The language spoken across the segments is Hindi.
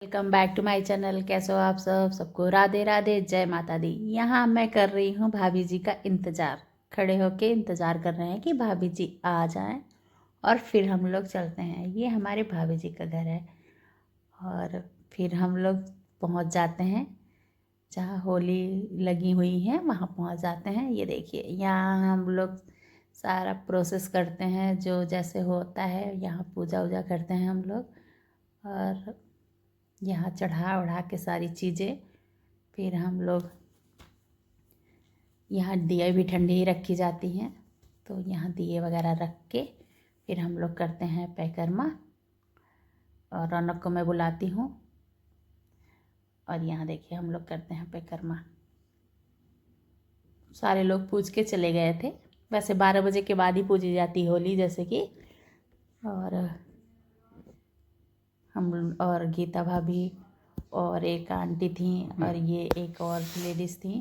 Welcome back to my channel. कैसे हो आप सबको राधे राधे, जय माता दी। यहाँ मैं कर रही हूँ भाभी जी का इंतज़ार। खड़े होके इंतज़ार कर रहे हैं कि भाभी जी आ जाएं और फिर हम लोग चलते हैं। ये हमारे भाभी जी का घर है और फिर हम लोग पहुँच जाते हैं जहाँ होली लगी हुई है, वहाँ पहुँच जाते हैं। ये देखिए, यहाँ हम लोग सारा प्रोसेस करते हैं जो जैसे होता है। यहाँ पूजा वूजा करते हैं हम लोग और यहाँ चढ़ा उढ़ा के सारी चीज़ें। फिर हम लोग यहाँ दिए भी ठंडी ही रखी जाती हैं, तो यहाँ दिए वगैरह रख के फिर हम लोग करते हैं परिक्रमा। और रौनक को मैं बुलाती हूँ और यहाँ देखिए हम लोग करते हैं परिक्रमा। सारे लोग पूज के चले गए थे। वैसे 12 बजे के बाद ही पूजी जाती होली जैसे कि। और हम और गीता भाभी और एक आंटी थी और ये एक और लेडीज़ थी।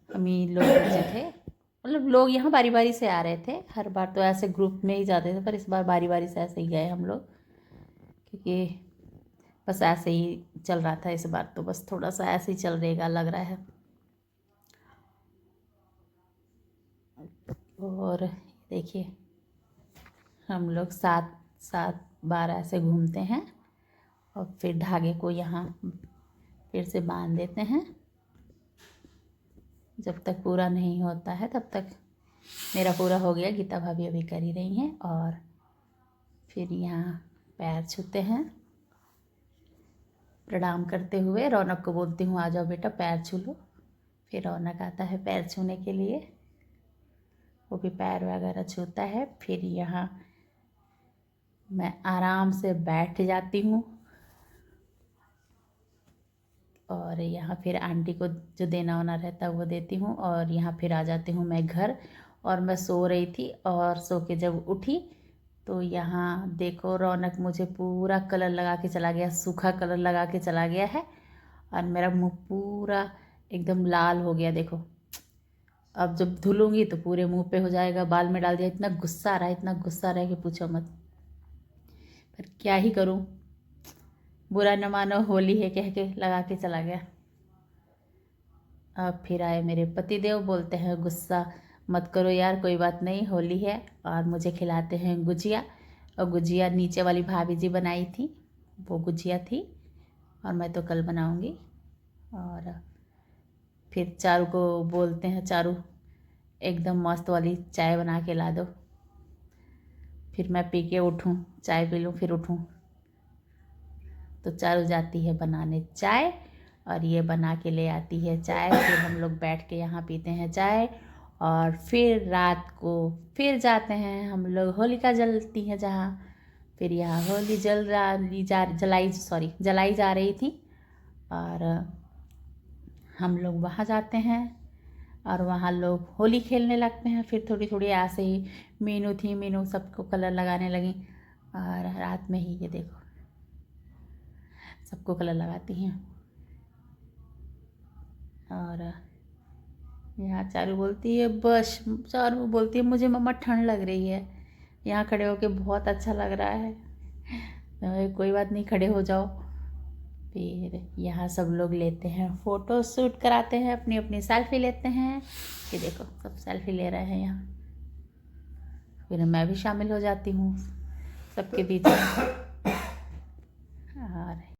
हम ही लोग बचे थे। मतलब लोग यहाँ बारी बारी से आ रहे थे। हर बार तो ऐसे ग्रुप में ही जाते थे, पर इस बार बारी बारी से ऐसे ही गए हम लोग, क्योंकि बस ऐसे ही चल रहा था इस बार। तो बस थोड़ा सा ऐसे ही चल रहेगा लग रहा है। और देखिए हम लोग 7-7 बार ऐसे घूमते हैं और फिर धागे को यहाँ फिर से बांध देते हैं। जब तक पूरा नहीं होता है तब तक। मेरा पूरा हो गया, गीता भाभी अभी कर ही रही हैं। और फिर यहाँ पैर छूते हैं प्रणाम करते हुए। रौनक को बोलती हूँ आ जाओ बेटा पैर छू लो। फिर रौनक आता है पैर छूने के लिए, वो भी पैर वगैरह छूता है। फिर यहाँ मैं आराम से बैठ जाती हूँ और यहाँ फिर आंटी को जो देना होना रहता है वो देती हूँ। और यहाँ फिर आ जाती हूँ मैं घर। और मैं सो रही थी और सो के जब उठी तो यहाँ देखो रौनक मुझे पूरा कलर लगा के चला गया, सूखा कलर लगा के चला गया है। और मेरा मुँह पूरा एकदम लाल हो गया देखो। अब जब धुलूँगी तो पूरे मुँह पे हो जाएगा। बाल में डाल दिया। इतना गुस्सा आ रहा है, इतना गुस्सा आ रहा है कि पूछो मत। पर क्या ही करूँ, बुरा न मानो, होली है कह के लगा के चला गया। अब फिर आए मेरे पतिदेव, बोलते हैं गुस्सा मत करो यार, कोई बात नहीं, होली है। और मुझे खिलाते हैं गुजिया। और गुजिया नीचे वाली भाभी जी बनाई थी, वो गुजिया थी और मैं तो कल बनाऊंगी। और फिर चारू को बोलते हैं, चारू एकदम मस्त वाली चाय बना के ला दो। फिर मैं पी के उठूँ, चाय पी लूँ फिर उठूँ। तो चारू जाती है बनाने चाय और ये बना के ले आती है चाय। फिर हम लोग बैठ के यहाँ पीते हैं चाय। और फिर रात को फिर जाते हैं हम लोग, होलिका जलती है जहाँ। फिर यहाँ होली जलाई जा रही थी और हम लोग वहाँ जाते हैं और वहाँ लोग होली खेलने लगते हैं। फिर थोड़ी थोड़ी ऐसे ही मीनू थी, मीनू सबको कलर लगाने लगी। और रात में ही ये देखो सबको कलर लगाती हैं। और यहाँ चारू बोलती है, बस चारू बोलती है मुझे मम्मा ठंड लग रही है। यहाँ खड़े होके बहुत अच्छा लग रहा है। कोई बात नहीं, खड़े हो जाओ। फिर यहाँ सब लोग लेते हैं फ़ोटो शूट कराते हैं, अपनी अपनी सेल्फी लेते हैं। ये देखो सब सेल्फी ले रहे हैं यहाँ। फिर मैं भी शामिल हो जाती हूँ सबके बीच में। और